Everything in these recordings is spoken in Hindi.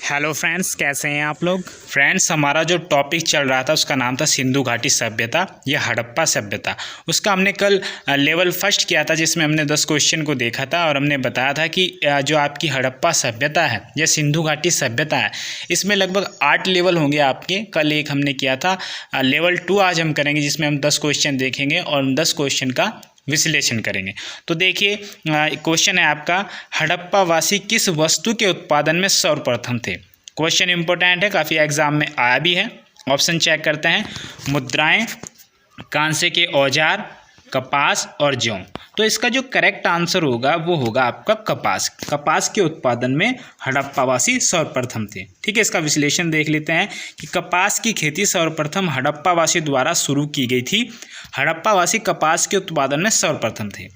हेलो फ्रेंड्स, कैसे हैं आप लोग। फ्रेंड्स, हमारा जो टॉपिक चल रहा था उसका नाम था सिंधु घाटी सभ्यता या हड़प्पा सभ्यता। उसका हमने कल लेवल फर्स्ट किया था, जिसमें हमने 10 क्वेश्चन को देखा था और हमने बताया था कि जो आपकी हड़प्पा सभ्यता है या सिंधु घाटी सभ्यता है, इसमें लगभग 8 लेवल होंगे आपके। कल एक हमने किया था लेवल 2, आज हम करेंगे जिसमें हम 10 क्वेश्चन देखेंगे और उन 10 क्वेश्चन का विश्लेषण करेंगे। तो देखिए, क्वेश्चन है आपका, हड़प्पा वासी किस वस्तु के उत्पादन में सर्वप्रथम थे। क्वेश्चन इंपॉर्टेंट है, काफ़ी एग्जाम में आया भी है। ऑप्शन चेक करते हैं, मुद्राएं, कांसे के औजार, कपास और जौ। तो इसका जो करेक्ट आंसर होगा वो होगा आपका कपास। कपास के उत्पादन में हड़प्पावासी सर्वप्रथम थे। ठीक है, इसका विश्लेषण देख लेते हैं कि कपास की खेती सर्वप्रथम हड़प्पावासी द्वारा शुरू की गई थी। हड़प्पावासी कपास के उत्पादन में सर्वप्रथम थे।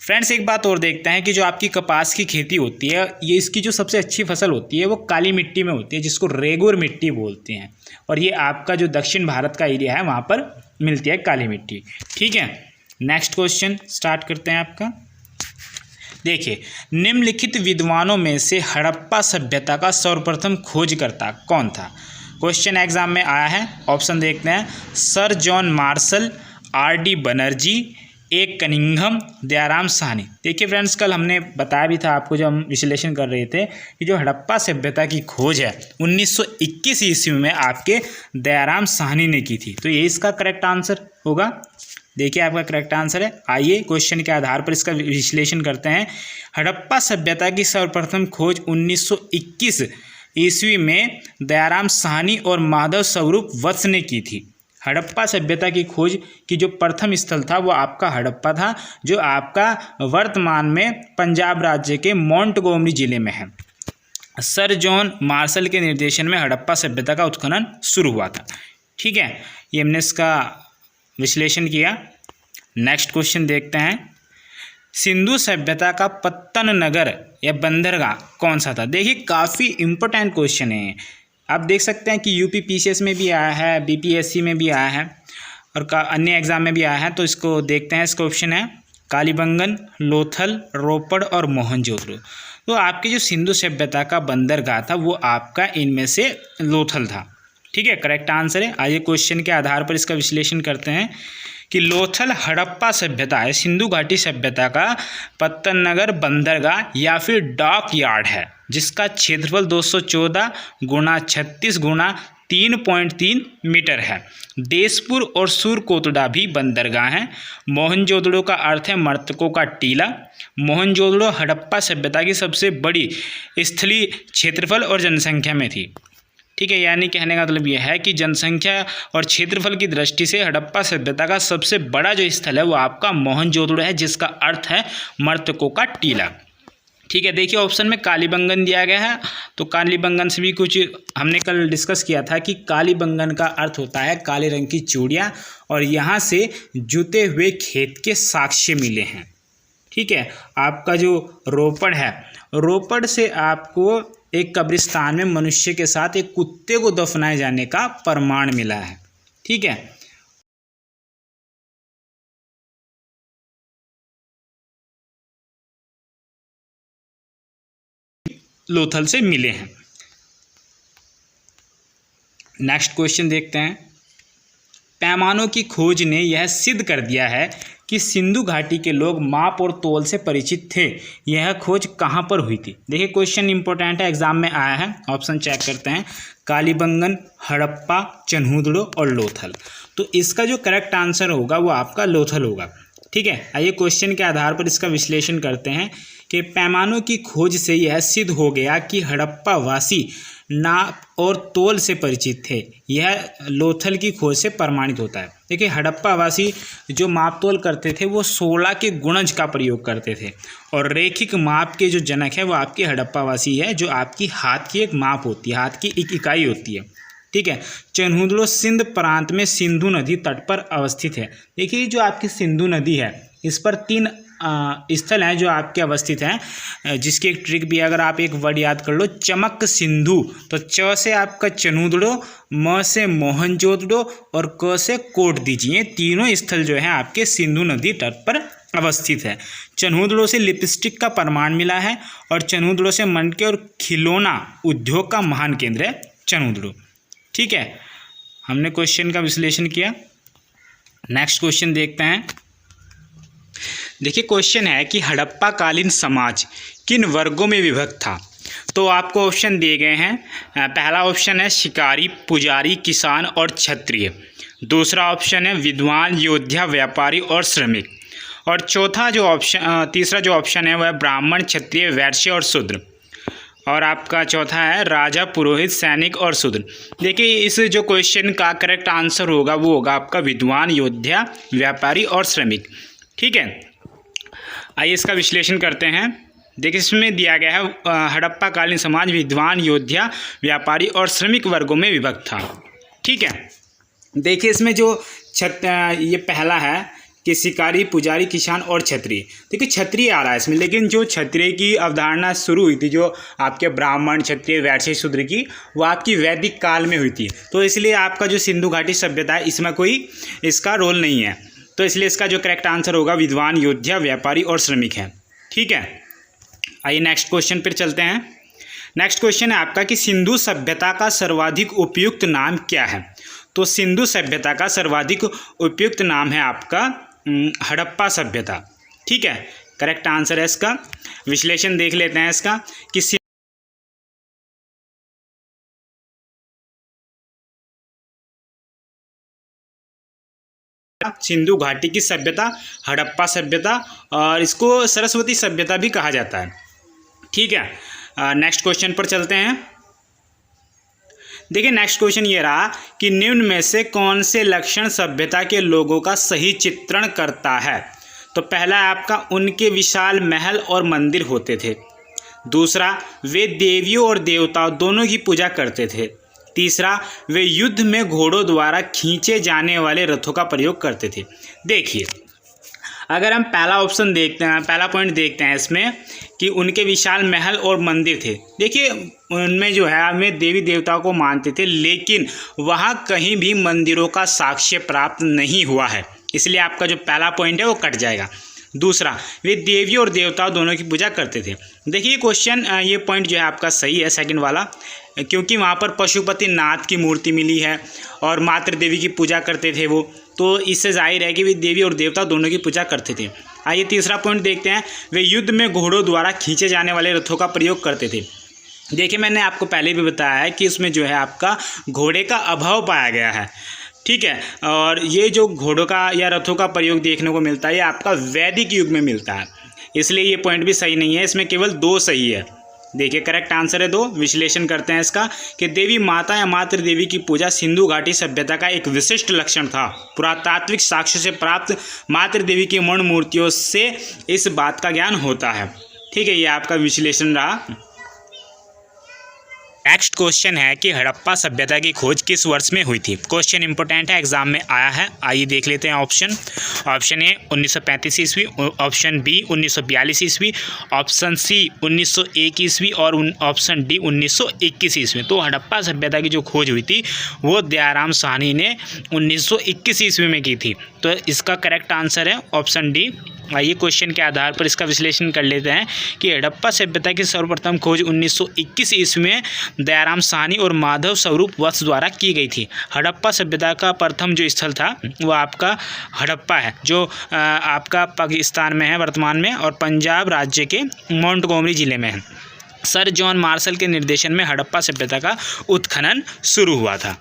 फ्रेंड्स, एक बात और देखते हैं कि जो आपकी कपास की खेती होती है, ये इसकी जो सबसे अच्छी फसल होती है वो काली मिट्टी में होती है, जिसको रेगुर मिट्टी बोलते हैं। और ये आपका जो दक्षिण भारत का एरिया है वहाँ पर मिलती है काली मिट्टी। ठीक है, नेक्स्ट क्वेश्चन स्टार्ट करते हैं आपका। देखिए, निम्नलिखित विद्वानों में से हड़प्पा सभ्यता का सर्वप्रथम खोजकर्ता कौन था। क्वेश्चन एग्जाम में आया है। ऑप्शन देखते हैं, sir John Marshall, R.D. Banerjee, A Cunningham, Dayaram Sahni. देखिए फ्रेंड्स, कल हमने बताया भी था आपको, जब हम विश्लेषण कर रहे थे, कि जो हड़प्पा सभ्यता की खोज है 1921 ईस्वी में आपके दयाराम साहनी ने की थी। तो ये इसका करेक्ट आंसर होगा। देखिए, आपका करेक्ट आंसर है। आइए क्वेश्चन के आधार पर इसका विश्लेषण करते हैं। हड़प्पा सभ्यता की सर्वप्रथम खोज 1921 ईस्वी में दयाराम साहनी और माधव स्वरूप वत्स ने की थी। हड़प्पा सभ्यता की खोज की जो प्रथम स्थल था वो आपका हड़प्पा था, जो आपका वर्तमान में पंजाब राज्य के मोंटगोमरी जिले में है। सर जॉन मार्शल के निर्देशन में हड़प्पा सभ्यता का उत्खनन शुरू हुआ था। ठीक है, ये हमने इसका विश्लेषण किया। नेक्स्ट क्वेश्चन देखते हैं, सिंधु सभ्यता का पत्तन नगर या बंदरगाह कौन सा था। देखिए, काफ़ी इंपॉर्टेंट क्वेश्चन है। आप देख सकते हैं कि यूपी पीसीएस में भी आया है, बीपीएससी में भी आया है और अन्य एग्जाम में भी आया है। तो इसको देखते हैं। इसका ऑप्शन है कालीबंगन, लोथल, रोपड़ और मोहनजोदड़ो। तो आपकी जो सिंधु सभ्यता का बंदरगाह था वो आपका इनमें से लोथल था। ठीक है, करेक्ट आंसर है। आइए क्वेश्चन के आधार पर इसका विश्लेषण करते हैं कि लोथल हड़प्पा सभ्यता है, सिंधु घाटी सभ्यता का पत्तन नगर बंदरगाह या फिर डॉक यार्ड है, जिसका क्षेत्रफल 214 गुणा 36 गुणा 3.3 मीटर है। देशपुर और सूरकोटड़ा भी बंदरगाह हैं। मोहनजोदड़ो का अर्थ है मृतकों का टीला। मोहनजोदड़ो हड़प्पा सभ्यता की सबसे बड़ी स्थलीय क्षेत्रफल और जनसंख्या में थी। ठीक है, यानी कहने का मतलब यह है कि जनसंख्या और क्षेत्रफल की दृष्टि से हड़प्पा सभ्यता का सबसे बड़ा जो स्थल है वो आपका मोहनजोदड़ो है, जिसका अर्थ है मृतकों का टीला। ठीक है, देखिए ऑप्शन में कालीबंगन दिया गया है। तो कालीबंगन से भी कुछ हमने कल डिस्कस किया था कि कालीबंगन का अर्थ होता है काले रंग की चूड़ियाँ, और यहाँ से जुते हुए खेत के साक्ष्य मिले हैं। ठीक है, आपका जो रोपड़ है, रोपड़ से आपको एक कब्रिस्तान में मनुष्य के साथ एक कुत्ते को दफनाए जाने का प्रमाण मिला है। ठीक है, लोथल से मिले हैं। नेक्स्ट क्वेश्चन देखते हैं। पैमानों की खोज ने यह सिद्ध कर दिया है कि सिंधु घाटी के लोग माप और तौल से परिचित थे। यह खोज कहाँ पर हुई थी। देखिए, क्वेश्चन इंपॉर्टेंट है, एग्जाम में आया है। ऑप्शन चेक करते हैं, कालीबंगन, हड़प्पा, चन्हूदड़ो और लोथल। तो इसका जो करेक्ट आंसर होगा वो आपका लोथल होगा। ठीक है, आइए क्वेश्चन के आधार पर इसका विश्लेषण करते हैं कि पैमानों की खोज से यह सिद्ध हो गया कि हड़प्पा वासी नाप और तौल से परिचित थे। यह लोथल की खोज से प्रमाणित होता है। देखिए, हड़प्पा वासी जो माप तौल करते थे वो 16 के गुणज का प्रयोग करते थे, और रेखिक माप के जो जनक है वो आपके हड़प्पा वासी है, जो आपकी हाथ की एक माप होती है, हाथ की एक इकाई होती है। ठीक है, चन्हूदड़ो सिंध प्रांत में सिंधु नदी तट पर अवस्थित है। देखिए, जो आपकी सिंधु नदी है इस पर 3 स्थल हैं जो आपके अवस्थित हैं, जिसकी एक ट्रिक भी, अगर आप एक वर्ड याद कर लो, चमक सिंधु। तो च से आपका चन्हूदड़ो, म से मोहनजोदड़ो और क से कोट दीजिए। तीनों स्थल जो हैं आपके सिंधु नदी तट पर अवस्थित है। चनहूदड़ों से लिपस्टिक का प्रमाण मिला है और चनहूदड़ों से मटके और खिलौना उद्योग का महान केंद्र है चनहूदड़ो। ठीक है, हमने क्वेश्चन का विश्लेषण किया। नेक्स्ट क्वेश्चन देखते हैं। देखिए क्वेश्चन है कि हड़प्पा कालीन समाज किन वर्गों में विभक्त था। तो आपको ऑप्शन दिए गए हैं। पहला ऑप्शन है शिकारी, पुजारी, किसान और क्षत्रिय। दूसरा ऑप्शन है विद्वान, योद्धा, व्यापारी और श्रमिक। और तीसरा जो ऑप्शन है वह ब्राह्मण, क्षत्रिय, वैश्य और शूद्र। और आपका चौथा है राजा, पुरोहित, सैनिक और शूद्र। देखिए इस जो क्वेश्चन का करेक्ट आंसर होगा वो होगा आपका विद्वान, योद्धा, व्यापारी और श्रमिक। ठीक है, आइए इसका विश्लेषण करते हैं। देखिए इसमें दिया गया है हड़प्पा कालीन समाज विद्वान, योद्धा, व्यापारी और श्रमिक वर्गों में विभक्त था। ठीक है, देखिए इसमें जो ये पहला है कि शिकारी, पुजारी, किसान और क्षत्रिय। देखिए क्षत्रिय आ रहा है इसमें, लेकिन जो क्षत्रिय की अवधारणा शुरू हुई थी जो आपके ब्राह्मण, क्षत्रिय, वैश्य, शूद्र की, वो आपकी वैदिक काल में हुई थी। तो इसलिए आपका जो सिंधु घाटी सभ्यता है इसमें कोई इसका रोल नहीं है। तो इसलिए इसका जो करेक्ट आंसर होगा विद्वान, योद्धा, व्यापारी और श्रमिक है। ठीक है, आइए नेक्स्ट क्वेश्चन पर चलते हैं। नेक्स्ट क्वेश्चन है आपका कि सिंधु सभ्यता का सर्वाधिक उपयुक्त नाम क्या है। तो सिंधु सभ्यता का सर्वाधिक उपयुक्त नाम है आपका हड़प्पा सभ्यता। ठीक है, करेक्ट आंसर है इसका। विश्लेषण देख लेते हैं इसका कि सिंधु घाटी की सभ्यता हड़प्पा सभ्यता और इसको सरस्वती सभ्यता भी कहा जाता है। ठीक है, नेक्स्ट क्वेश्चन पर चलते हैं। देखिए नेक्स्ट क्वेश्चन ये रहा कि निम्न में से कौन से लक्षण सभ्यता के लोगों का सही चित्रण करता है। तो पहला है आपका उनके विशाल महल और मंदिर होते थे। दूसरा, वे देवियों और देवताओं दोनों की पूजा करते थे। तीसरा, वे युद्ध में घोड़ों द्वारा खींचे जाने वाले रथों का प्रयोग करते थे। देखिए अगर हम पहला ऑप्शन देखते हैं, पहला पॉइंट देखते हैं इसमें कि उनके विशाल महल और मंदिर थे। देखिए उनमें जो है हमें देवी देवताओं को मानते थे, लेकिन वहाँ कहीं भी मंदिरों का साक्ष्य प्राप्त नहीं हुआ है, इसलिए आपका जो पहला पॉइंट है वो कट जाएगा। दूसरा, वे देवी और देवताओं दोनों की पूजा करते थे। देखिए क्वेश्चन ये पॉइंट जो है आपका सही है, सेकंड वाला, क्योंकि वहाँ पर पशुपति नाथ की मूर्ति मिली है और मातृ देवी की पूजा करते थे वो, तो इससे जाहिर है कि वे देवी और देवता दोनों की पूजा करते थे। आइए तीसरा पॉइंट देखते हैं, वे युद्ध में घोड़ों द्वारा खींचे जाने वाले रथों का प्रयोग करते थे। देखिए मैंने आपको पहले भी बताया है कि इसमें जो है आपका घोड़े का अभाव पाया गया है। ठीक है, और ये जो घोड़ों का या रथों का प्रयोग देखने को मिलता है ये आपका वैदिक युग में मिलता है, इसलिए ये पॉइंट भी सही नहीं है। इसमें केवल 2 सही है। देखिए करेक्ट आंसर है 2। विश्लेषण करते हैं इसका कि देवी माता या मातृ देवी की पूजा सिंधु घाटी सभ्यता का एक विशिष्ट लक्षण था। पुरातात्विक साक्ष्य से प्राप्त मातृ देवी की मण मूर्तियों से इस बात का ज्ञान होता है। ठीक है, ये आपका विश्लेषण रहा। नेक्स्ट क्वेश्चन है कि हड़प्पा सभ्यता की खोज किस वर्ष में हुई थी। क्वेश्चन इंपॉर्टेंट है, एग्जाम में आया है। आइए देख लेते हैं ऑप्शन ए 1935 ईस्वी, ऑप्शन बी 1942 ईस्वी, ऑप्शन सी 1901 ईस्वी और ऑप्शन डी 1921 ईस्वी। तो हड़प्पा सभ्यता की जो खोज हुई थी वो दयाराम साहनी ने 1921 ईस्वी में की थी। तो इसका करेक्ट आंसर है ऑप्शन डी। आइए क्वेश्चन के आधार पर इसका विश्लेषण कर लेते हैं कि हड़प्पा सभ्यता की सर्वप्रथम खोज 1921 ईस्वी में दयाराम साहनी और माधव स्वरूप वत्स द्वारा की गई थी। हड़प्पा सभ्यता का प्रथम जो स्थल था वो आपका हड़प्पा है, जो आपका पाकिस्तान में है वर्तमान में और पंजाब राज्य के मोंटगोमरी जिले में है। सर जॉन मार्शल के निर्देशन में हड़प्पा सभ्यता का उत्खनन शुरू हुआ था।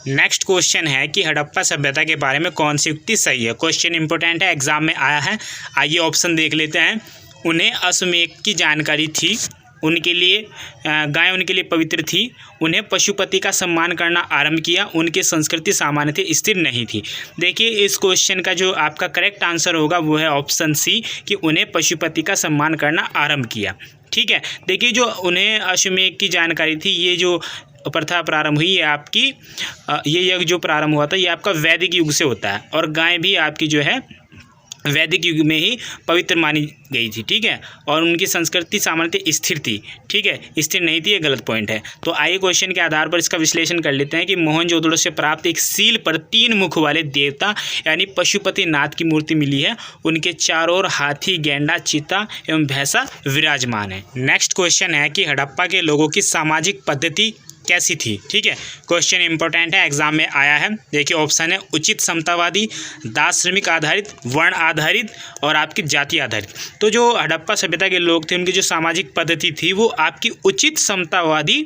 नेक्स्ट क्वेश्चन है कि हड़प्पा सभ्यता के बारे में कौन सी युक्ति सही है। क्वेश्चन इंपॉर्टेंट है, एग्जाम में आया है। आइए ऑप्शन देख लेते हैं। उन्हें अश्वमेध की जानकारी थी, उनके लिए गाय उनके लिए पवित्र थी, उन्हें पशुपति का सम्मान करना आरंभ किया, उनकी संस्कृति सामान्य थी, स्थिर नहीं थी। देखिए इस क्वेश्चन का जो आपका करेक्ट आंसर होगा वो है ऑप्शन सी कि उन्हें पशुपति का सम्मान करना आरंभ किया। ठीक है, देखिए जो उन्हें अश्वमेध की जानकारी थी, ये जो प्रथा प्रारंभ हुई है आपकी, ये यज्ञ जो प्रारंभ हुआ था ये आपका वैदिक युग से होता है और गाय भी आपकी जो है वैदिक युग में ही पवित्र मानी गई थी, ठीक है। और उनकी संस्कृति सामान्यतः स्थिर थी, ठीक है, स्थिर नहीं थी, ये गलत पॉइंट है। तो आइए क्वेश्चन के आधार पर इसका विश्लेषण कर लेते हैं कि मोहनजोदड़ो से प्राप्त एक सील पर 3 मुख वाले देवता यानी पशुपतिनाथ की मूर्ति मिली है। उनके चारों ओर हाथी, गैंडा, चीता एवं भैंसा विराजमान है। नेक्स्ट क्वेश्चन है कि हड़प्पा के लोगों की सामाजिक पद्धति कैसी थी, ठीक है। क्वेश्चन इंपॉर्टेंट है, एग्जाम में आया है। देखिए ऑप्शन है उचित समतावादी, दास श्रमिक आधारित, वर्ण आधारित और आपकी जाति आधारित। तो जो हड़प्पा सभ्यता के लोग थे उनकी जो सामाजिक पद्धति थी वो आपकी उचित समतावादी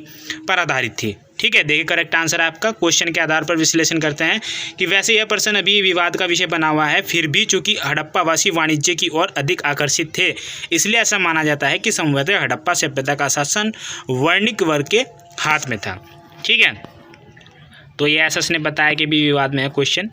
पर आधारित थी, ठीक है। देखिए करेक्ट आंसर है आपका। क्वेश्चन के आधार पर विश्लेषण करते हैं कि वैसे यह प्रश्न अभी विवाद का विषय बना हुआ है, फिर भी चूंकि हड़प्पा वासी वाणिज्य की ओर अधिक आकर्षित थे इसलिए ऐसा माना जाता है कि संभवतः हड़प्पा सभ्यता का शासन वर्णिक वर्ग के हाथ में था, ठीक है। तो ये एसएस ने बताया कि भी विवाद में है क्वेश्चन।